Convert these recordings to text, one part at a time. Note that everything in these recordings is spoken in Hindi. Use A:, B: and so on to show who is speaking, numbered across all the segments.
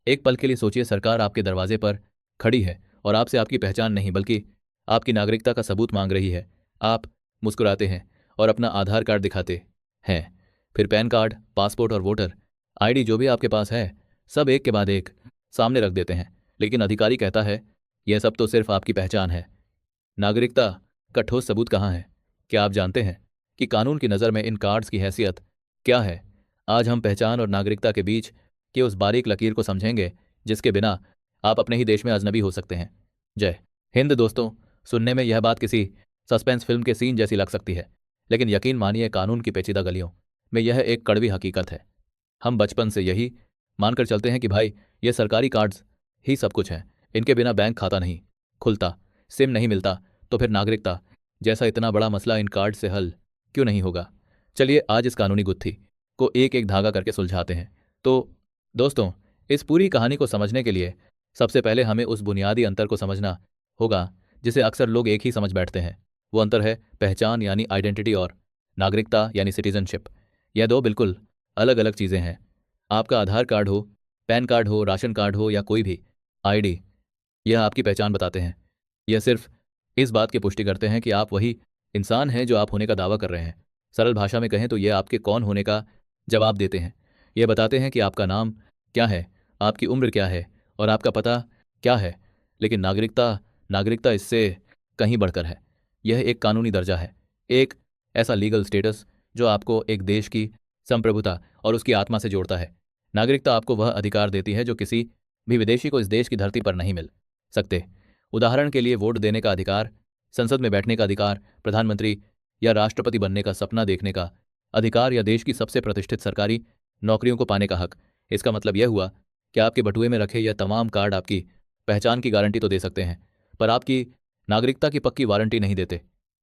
A: एक पल के लिए सोचिए, सरकार आपके दरवाजे पर खड़ी है और आपसे आपकी पहचान नहीं बल्कि आपकी नागरिकता का सबूत मांग रही है। आप मुस्कुराते हैं और अपना आधार कार्ड दिखाते हैं, फिर पैन कार्ड, पासपोर्ट और वोटर आईडी जो भी आपके पास है, सब एक के बाद एक सामने रख देते हैं। लेकिन अधिकारी कहता है यह सब तो सिर्फ आपकी पहचान है, नागरिकता का ठोस सबूत कहाँ है? क्या आप जानते हैं कि कानून की नज़र में इन कार्ड्स की हैसियत क्या है? आज हम पहचान और नागरिकता के बीच के उस बारीक लकीर को समझेंगे जिसके बिना आप अपने ही देश में अजनबी हो सकते हैं। जय हिंद दोस्तों। सुनने में यह बात किसी सस्पेंस फिल्म के सीन जैसी लग सकती है, लेकिन यकीन मानिए कानून की पेचीदा गलियों में यह एक कड़वी हकीकत है। हम बचपन से यही मानकर चलते हैं कि भाई ये सरकारी कार्ड्स ही सब कुछ हैं, इनके बिना बैंक खाता नहीं खुलता, सिम नहीं मिलता, तो फिर नागरिकता जैसा इतना बड़ा मसला इन कार्ड से हल क्यों नहीं होगा? चलिए आज इस कानूनी गुत्थी को एक एक धागा करके सुलझाते हैं। तो दोस्तों, इस पूरी कहानी को समझने के लिए सबसे पहले हमें उस बुनियादी अंतर को समझना होगा जिसे अक्सर लोग एक ही समझ बैठते हैं। वो अंतर है पहचान यानी आइडेंटिटी और नागरिकता यानी सिटीजनशिप। यह दो बिल्कुल अलग अलग चीज़ें हैं। आपका आधार कार्ड हो, पैन कार्ड हो, राशन कार्ड हो या कोई भी आईडी, यह आपकी पहचान बताते हैं। यह सिर्फ इस बात की पुष्टि करते हैं कि आप वही इंसान हैं जो आप होने का दावा कर रहे हैं। सरल भाषा में कहें तो ये आपके कौन होने का जवाब देते हैं। ये बताते हैं कि आपका नाम क्या है, आपकी उम्र क्या है और आपका पता क्या है। लेकिन नागरिकता नागरिकता इससे कहीं बढ़कर है। यह एक कानूनी दर्जा है, एक ऐसा लीगल स्टेटस जो आपको एक देश की संप्रभुता और उसकी आत्मा से जोड़ता है। नागरिकता आपको वह अधिकार देती है जो किसी भी विदेशी को इस देश की धरती पर नहीं मिल सकते। उदाहरण के लिए वोट देने का अधिकार, संसद में बैठने का अधिकार, प्रधानमंत्री या राष्ट्रपति बनने का सपना देखने का अधिकार या देश की सबसे प्रतिष्ठित सरकारी नौकरियों को पाने का हक। इसका मतलब यह हुआ कि आपके बटुए में रखे यह तमाम कार्ड आपकी पहचान की गारंटी तो दे सकते हैं, पर आपकी नागरिकता की पक्की वारंटी नहीं देते।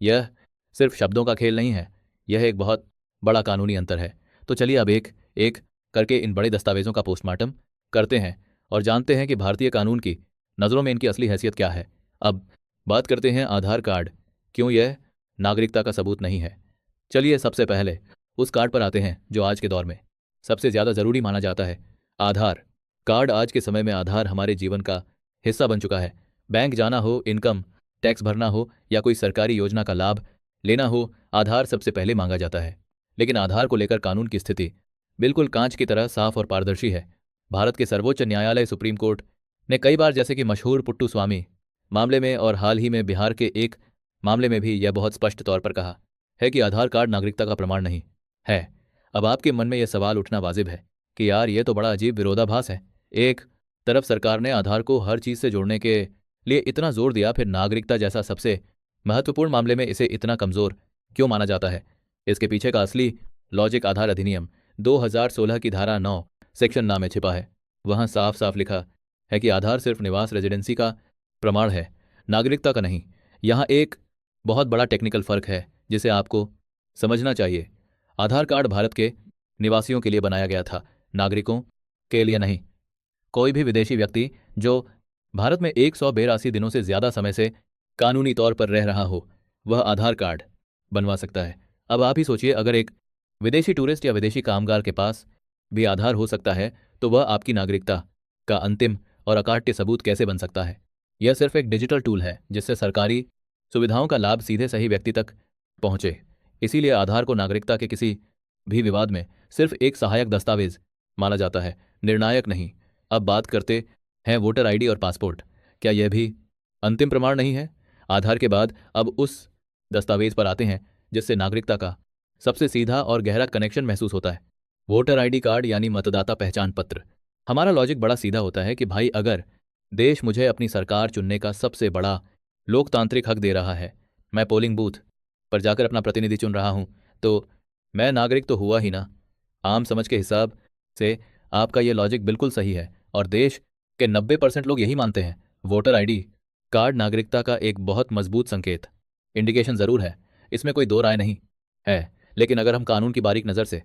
A: यह सिर्फ शब्दों का खेल नहीं है, यह एक बहुत बड़ा कानूनी अंतर है। तो चलिए अब एक एक करके इन बड़े दस्तावेजों का पोस्टमार्टम करते हैं और जानते हैं कि भारतीय कानून की नज़रों में इनकी असली हैसियत क्या है। अब बात करते हैं आधार कार्ड, क्यों यह नागरिकता का सबूत नहीं है। चलिए सबसे पहले उस कार्ड पर आते हैं जो आज के दौर में सबसे ज़्यादा ज़रूरी माना जाता है, आधार कार्ड। आज के समय में आधार हमारे जीवन का हिस्सा बन चुका है। बैंक जाना हो, इनकम टैक्स भरना हो या कोई सरकारी योजना का लाभ लेना हो, आधार सबसे पहले मांगा जाता है। लेकिन आधार को लेकर कानून की स्थिति बिल्कुल कांच की तरह साफ और पारदर्शी है। भारत के सर्वोच्च न्यायालय सुप्रीम कोर्ट ने कई बार, जैसे कि मशहूर पुट्टू स्वामी मामले में और हाल ही में बिहार के एक मामले में भी, यह बहुत स्पष्ट तौर पर कहा है कि आधार कार्ड नागरिकता का प्रमाण नहीं है। अब आपके मन में यह सवाल उठना वाजिब है कि यार ये तो बड़ा अजीब विरोधाभास है। एक तरफ सरकार ने आधार को हर चीज़ से जोड़ने के लिए इतना जोर दिया, फिर नागरिकता जैसा सबसे महत्वपूर्ण मामले में इसे इतना कमज़ोर क्यों माना जाता है? इसके पीछे का असली लॉजिक आधार अधिनियम 2016 की धारा 9 सेक्शन ना में छिपा है। वहाँ साफ साफ लिखा है कि आधार सिर्फ निवास रेजिडेंसी का प्रमाण है, नागरिकता का नहीं। यहाँ एक बहुत बड़ा टेक्निकल फर्क है जिसे आपको समझना चाहिए। आधार कार्ड भारत के निवासियों के लिए बनाया गया था, नागरिकों के लिए नहीं। कोई भी विदेशी व्यक्ति जो भारत में 182 दिनों से ज़्यादा समय से कानूनी तौर पर रह रहा हो, वह आधार कार्ड बनवा सकता है। अब आप ही सोचिए, अगर एक विदेशी टूरिस्ट या विदेशी कामगार के पास भी आधार हो सकता है, तो वह आपकी नागरिकता का अंतिम और अकाट्य सबूत कैसे बन सकता है? यह सिर्फ एक डिजिटल टूल है जिससे सरकारी सुविधाओं का लाभ सीधे सही व्यक्ति तक पहुंचे। इसीलिए आधार को नागरिकता के किसी भी विवाद में सिर्फ एक सहायक दस्तावेज माना जाता है, निर्णायक नहीं। अब बात करते हैं वोटर आईडी और पासपोर्ट। क्या यह भी अंतिम प्रमाण नहीं है? आधार के बाद अब उस दस्तावेज पर आते हैं जिससे नागरिकता का सबसे सीधा और गहरा कनेक्शन महसूस होता है, वोटर आईडी कार्ड यानी मतदाता पहचान पत्र। हमारा लॉजिक बड़ा सीधा होता है कि भाई अगर देश मुझे अपनी सरकार चुनने का सबसे बड़ा लोकतांत्रिक हक दे रहा है, मैं पोलिंग बूथ पर जाकर अपना प्रतिनिधि चुन रहा हूं, तो मैं नागरिक तो हुआ ही ना। आम समझ के हिसाब से आपका ये लॉजिक बिल्कुल सही है और देश के 90% लोग यही मानते हैं। वोटर आईडी कार्ड नागरिकता का एक बहुत मजबूत संकेत, इंडिकेशन ज़रूर है, इसमें कोई दो राय नहीं है। लेकिन अगर हम कानून की बारीक नज़र से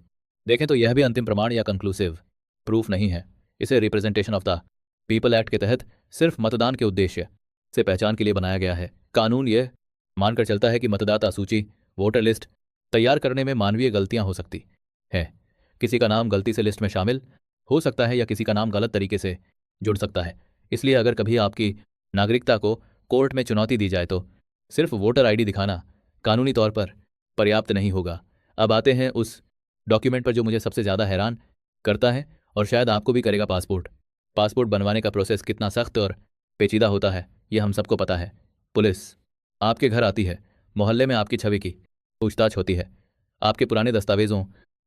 A: देखें तो यह भी अंतिम प्रमाण या कंक्लूसिव प्रूफ नहीं है। इसे representation of the people act के तहत सिर्फ मतदान के उद्देश्य से पहचान के लिए बनाया गया है। कानून यह मानकर चलता है कि मतदाता सूची, वोटर लिस्ट तैयार करने में मानवीय गलतियां हो सकती हैं। किसी का नाम गलती से लिस्ट में शामिल हो सकता है या किसी का नाम गलत तरीके से जुड़ सकता है। इसलिए अगर कभी आपकी नागरिकता को कोर्ट में चुनौती दी जाए तो सिर्फ वोटर आईडी दिखाना कानूनी तौर पर पर्याप्त नहीं होगा। अब आते हैं उस डॉक्यूमेंट पर जो मुझे सबसे ज़्यादा हैरान करता है और शायद आपको भी करेगा। पासपोर्ट। पासपोर्ट बनवाने का प्रोसेस कितना सख्त और पेचीदा होता है ये हम सबको पता है। पुलिस आपके घर आती है, मोहल्ले में आपकी छवि की पूछताछ होती है, आपके पुराने दस्तावेज़ों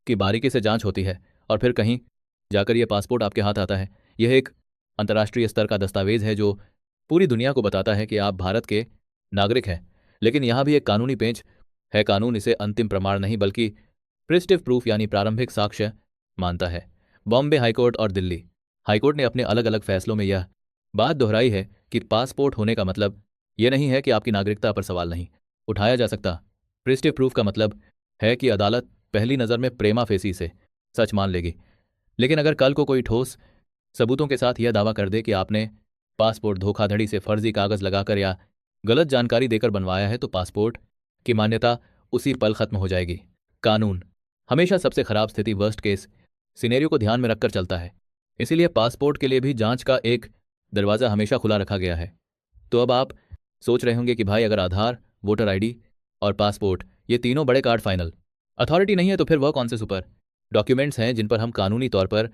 A: की बारीकी से जांच होती है और फिर कहीं जाकर यह पासपोर्ट आपके हाथ आता है। यह एक अंतर्राष्ट्रीय स्तर का दस्तावेज है जो पूरी दुनिया को बताता है कि आप भारत के नागरिक हैं। लेकिन यहाँ भी एक कानूनी पेंच है। कानून इसे अंतिम प्रमाण नहीं बल्कि प्रिस्टिव प्रूफ यानी प्रारंभिक साक्ष्य मानता है। बॉम्बे हाईकोर्ट और दिल्ली हाईकोर्ट ने अपने अलग अलग फैसलों में यह बात दोहराई है कि पासपोर्ट होने का मतलब यह नहीं है कि आपकी नागरिकता पर सवाल नहीं उठाया जा सकता। प्रिस्टिव प्रूफ का मतलब है कि अदालत पहली नज़र में प्रेमा फेसी से सच मान लेगी। लेकिन अगर कल को कोई ठोस सबूतों के साथ यह दावा कर दे कि आपने पासपोर्ट धोखाधड़ी से फर्जी कागज लगाकर या गलत जानकारी देकर बनवाया है तो पासपोर्ट की मान्यता उसी पल खत्म हो जाएगी। कानून हमेशा सबसे खराब स्थिति वर्स्ट केस सिनेरियो को ध्यान में रखकर चलता है। इसीलिए पासपोर्ट के लिए भी जांच का एक दरवाज़ा हमेशा खुला रखा गया है। तो अब आप सोच रहे होंगे कि भाई अगर आधार, वोटर आईडी और पासपोर्ट ये तीनों बड़े कार्ड फाइनल अथॉरिटी नहीं है तो फिर वह कौन से सुपर डॉक्यूमेंट्स हैं जिन पर हम कानूनी तौर पर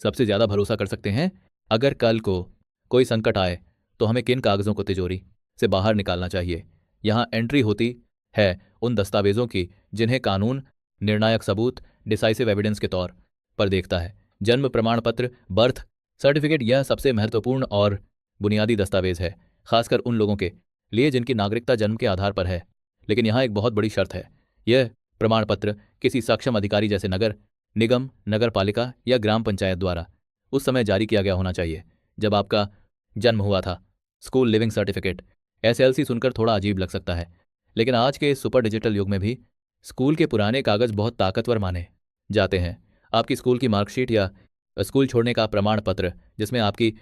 A: सबसे ज़्यादा भरोसा कर सकते हैं? अगर कल को कोई संकट आए तो हमें किन कागज़ों को तिजोरी से बाहर निकालना चाहिए? यहाँ एंट्री होती है उन दस्तावेज़ों की जिन्हें कानून निर्णायक सबूत डिसाइसिव एविडेंस के तौर पर देखता है। जन्म प्रमाण पत्र, बर्थ सर्टिफिकेट यह सबसे महत्वपूर्ण और बुनियादी दस्तावेज है, खासकर उन लोगों के लिए जिनकी नागरिकता जन्म के आधार पर है। लेकिन यहाँ एक बहुत बड़ी शर्त है, यह प्रमाण पत्र किसी सक्षम अधिकारी जैसे नगर निगम, नगर पालिका या ग्राम पंचायत द्वारा उस समय जारी किया गया होना चाहिए जब आपका जन्म हुआ था। स्कूल लिविंग सर्टिफिकेट, SLC सुनकर थोड़ा अजीब लग सकता है, लेकिन आज के इस सुपर डिजिटल युग में भी स्कूल के पुराने कागज बहुत ताकतवर माने जाते हैं। आपकी स्कूल की मार्कशीट या स्कूल छोड़ने का प्रमाण पत्र जिसमें आपकी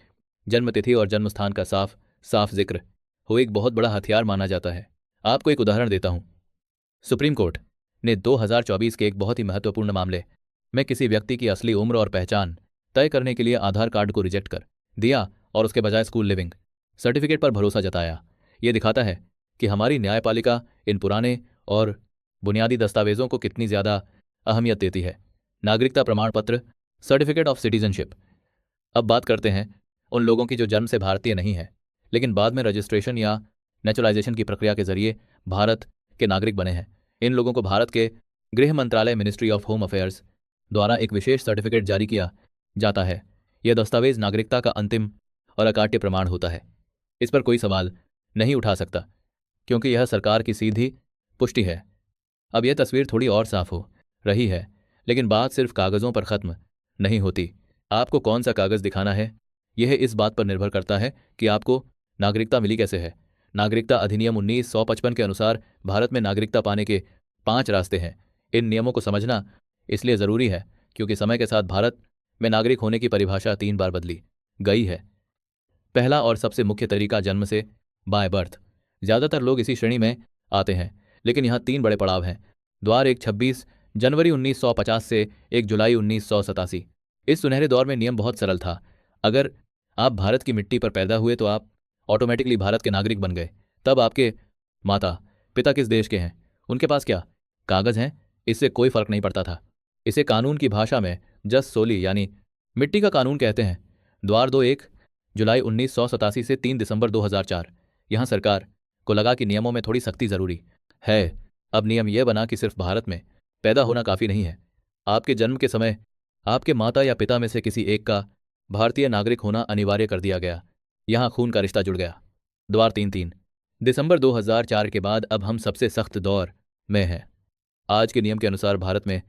A: जन्मतिथि और जन्म स्थान का साफ साफ जिक्र हो एक बहुत बड़ा हथियार माना जाता है। आपको एक उदाहरण देता हूं। सुप्रीम कोर्ट ने 2024 के एक बहुत ही महत्वपूर्ण मामले में किसी व्यक्ति की असली उम्र और पहचान तय करने के लिए आधार कार्ड को रिजेक्ट कर दिया और उसके बजाय स्कूल लिविंग सर्टिफिकेट पर भरोसा जताया। यह दिखाता है कि हमारी न्यायपालिका इन पुराने और बुनियादी दस्तावेजों को कितनी ज़्यादा अहमियत देती है। नागरिकता प्रमाण पत्र, सर्टिफिकेट ऑफ सिटीजनशिप। अब बात करते हैं उन लोगों की जो जन्म से भारतीय नहीं है लेकिन बाद में रजिस्ट्रेशन या नेचुरलाइजेशन की प्रक्रिया के जरिए भारत के नागरिक बने हैं। इन लोगों को भारत के गृह मंत्रालय, मिनिस्ट्री ऑफ होम अफेयर्स द्वारा एक विशेष सर्टिफिकेट जारी किया जाता है। यह दस्तावेज नागरिकता का अंतिम और अकाट्य प्रमाण होता है। इस पर कोई सवाल नहीं उठा सकता क्योंकि यह सरकार की सीधी पुष्टि है। अब यह तस्वीर थोड़ी और साफ हो रही है, लेकिन बात सिर्फ कागज़ों पर ख़त्म नहीं होती। आपको कौन सा कागज़ दिखाना है यह इस बात पर निर्भर करता है कि आपको नागरिकता मिली कैसे है। नागरिकता अधिनियम 1955 के अनुसार भारत में नागरिकता पाने के 5 रास्ते हैं। इन नियमों को समझना इसलिए ज़रूरी है क्योंकि समय के साथ भारत में नागरिक होने की परिभाषा 3 बार बदली गई है। पहला और सबसे मुख्य तरीका जन्म से बाय बर्थ। ज़्यादातर लोग इसी श्रेणी में आते हैं, लेकिन यहाँ 3 बड़े पड़ाव हैं। द्वार 1, 26 जनवरी 1950 से 1 जुलाई 1987। इस सुनहरे दौर में नियम बहुत सरल था। अगर आप भारत की मिट्टी पर पैदा हुए तो आप ऑटोमेटिकली भारत के नागरिक बन गए। तब आपके माता पिता किस देश के हैं, उनके पास क्या कागज़ हैं, इससे कोई फर्क नहीं पड़ता था। इसे कानून की भाषा में जस सोली यानी मिट्टी का कानून कहते हैं। द्वार 2, 1 जुलाई 1987 से 3 दिसंबर 2004। यहाँ सरकार को लगा कि नियमों में थोड़ी सख्ती ज़रूरी है। अब नियम यह बना कि सिर्फ भारत में पैदा होना काफ़ी नहीं है, आपके जन्म के समय आपके माता या पिता में से किसी एक का भारतीय नागरिक होना अनिवार्य कर दिया गया। यहाँ खून का रिश्ता जुड़ गया। द्वार 3, 3 दिसंबर 2004 के बाद अब हम सबसे सख्त दौर में हैं। आज के नियम के अनुसार भारत में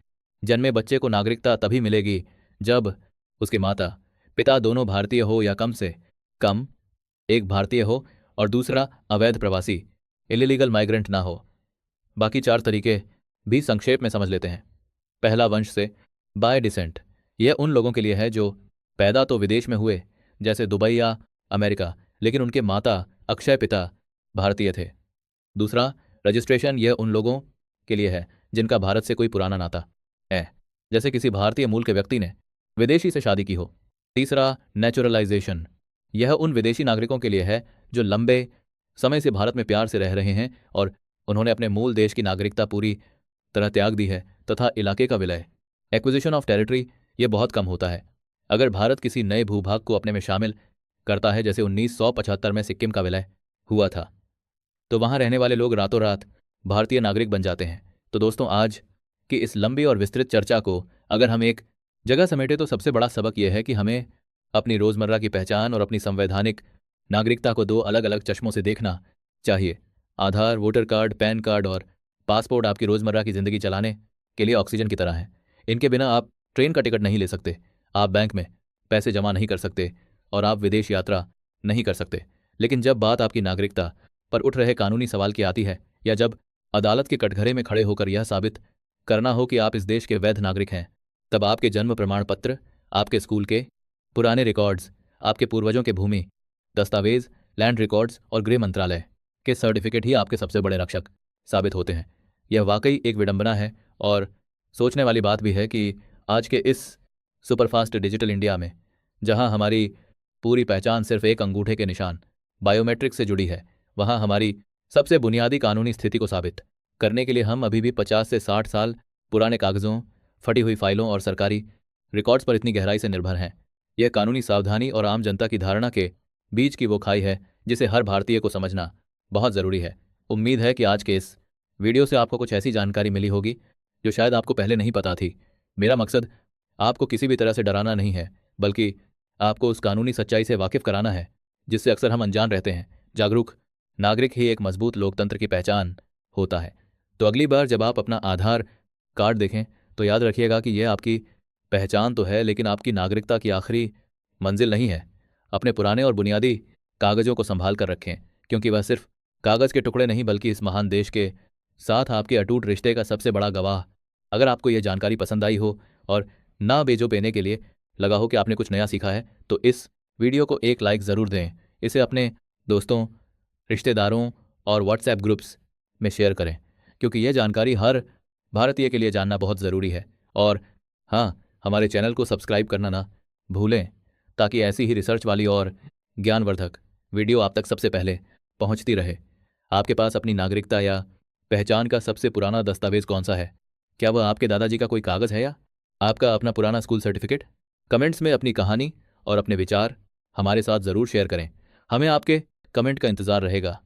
A: जन्मे बच्चे को नागरिकता तभी मिलेगी जब उसके माता पिता दोनों भारतीय हो या कम से कम एक भारतीय हो और दूसरा अवैध प्रवासी इलीगल माइग्रेंट ना हो। बाकी 4 तरीके भी संक्षेप में समझ लेते हैं। पहला, वंश से बाय डिसेंट। यह उन लोगों के लिए है जो पैदा तो विदेश में हुए जैसे दुबई या अमेरिका, लेकिन उनके माता अक्षय पिता भारतीय थे। दूसरा, रजिस्ट्रेशन। यह उन लोगों के लिए है जिनका भारत से कोई पुराना नाता है, जैसे किसी भारतीय मूल के व्यक्ति ने विदेशी से शादी की हो। तीसरा, नेचुरलाइजेशन। यह उन विदेशी नागरिकों के लिए है जो लंबे समय से भारत में प्यार से रह रहे हैं और उन्होंने अपने मूल देश की नागरिकता पूरी तरह त्याग दी है तथा इलाके का विलय एक्विजिशन ऑफ टेरिटरी ये बहुत कम होता है। अगर भारत किसी नए भूभाग को अपने में शामिल करता है, जैसे 1975 में सिक्किम का विलय हुआ था, तो वहाँ रहने वाले लोग रातों रात भारतीय नागरिक बन जाते हैं। तो दोस्तों, आज की इस लंबी और विस्तृत चर्चा को अगर हम एक जगह समेटे तो सबसे बड़ा सबक यह है कि हमें अपनी रोज़मर्रा की पहचान और अपनी संवैधानिक नागरिकता को दो अलग अलग चश्मों से देखना चाहिए। आधार, वोटर कार्ड, पैन कार्ड और पासपोर्ट आपकी रोज़मर्रा की ज़िंदगी चलाने के लिए ऑक्सीजन की तरह हैं। इनके बिना आप ट्रेन का टिकट नहीं ले सकते, आप बैंक में पैसे जमा नहीं कर सकते और आप विदेश यात्रा नहीं कर सकते। लेकिन जब बात आपकी नागरिकता पर उठ रहे कानूनी सवाल की आती है, या जब अदालत के कटघरे में खड़े होकर यह साबित करना हो कि आप इस देश के वैध नागरिक हैं, तब आपके जन्म प्रमाण पत्र, आपके स्कूल के पुराने रिकॉर्ड्स, आपके पूर्वजों के भूमि दस्तावेज, लैंड रिकॉर्ड्स और गृह मंत्रालय के सर्टिफिकेट ही आपके सबसे बड़े रक्षक साबित होते हैं। यह वाकई एक विडंबना है और सोचने वाली बात भी है कि आज के इस सुपरफास्ट डिजिटल इंडिया में, जहां हमारी पूरी पहचान सिर्फ एक अंगूठे के निशान बायोमेट्रिक से जुड़ी है, वहां हमारी सबसे बुनियादी कानूनी स्थिति को साबित करने के लिए हम अभी भी 50 से 60 साल पुराने कागजों, फटी हुई फाइलों और सरकारी रिकॉर्ड्स पर इतनी गहराई से निर्भर हैं। यह कानूनी सावधानी और आम जनता की धारणा के बीच की वो खाई है जिसे हर भारतीय को समझना बहुत ज़रूरी है। उम्मीद है कि आज के इस वीडियो से आपको कुछ ऐसी जानकारी मिली होगी जो शायद आपको पहले नहीं पता थी। मेरा मकसद आपको किसी भी तरह से डराना नहीं है, बल्कि आपको उस कानूनी सच्चाई से वाकिफ कराना है जिससे अक्सर हम अनजान रहते हैं। जागरूक नागरिक ही एक मजबूत लोकतंत्र की पहचान होता है। तो अगली बार जब आप अपना आधार कार्ड देखें तो याद रखिएगा कि यह आपकी पहचान तो है, लेकिन आपकी नागरिकता की आखिरी मंजिल नहीं है। अपने पुराने और बुनियादी कागजों को संभाल कर रखें, क्योंकि वह सिर्फ कागज के टुकड़े नहीं बल्कि इस महान देश के साथ आपके अटूट रिश्ते का सबसे बड़ा गवाह। अगर आपको यह जानकारी पसंद आई हो और ना बेजो पेने के लिए लगा हो कि आपने कुछ नया सीखा है, तो इस वीडियो को एक लाइक ज़रूर दें। इसे अपने दोस्तों, रिश्तेदारों और व्हाट्सएप ग्रुप्स में शेयर करें, क्योंकि यह जानकारी हर भारतीय के लिए जानना बहुत ज़रूरी है। और हाँ, हमारे चैनल को सब्सक्राइब करना ना भूलें, ताकि ऐसी ही रिसर्च वाली और ज्ञानवर्धक वीडियो आप तक सबसे पहले पहुंचती रहे। आपके पास अपनी नागरिकता या पहचान का सबसे पुराना दस्तावेज कौन सा है? क्या वह आपके दादाजी का कोई कागज़ है या आपका अपना पुराना स्कूल सर्टिफिकेट? कमेंट्स में अपनी कहानी और अपने विचार हमारे साथ ज़रूर शेयर करें। हमें आपके कमेंट का इंतज़ार रहेगा।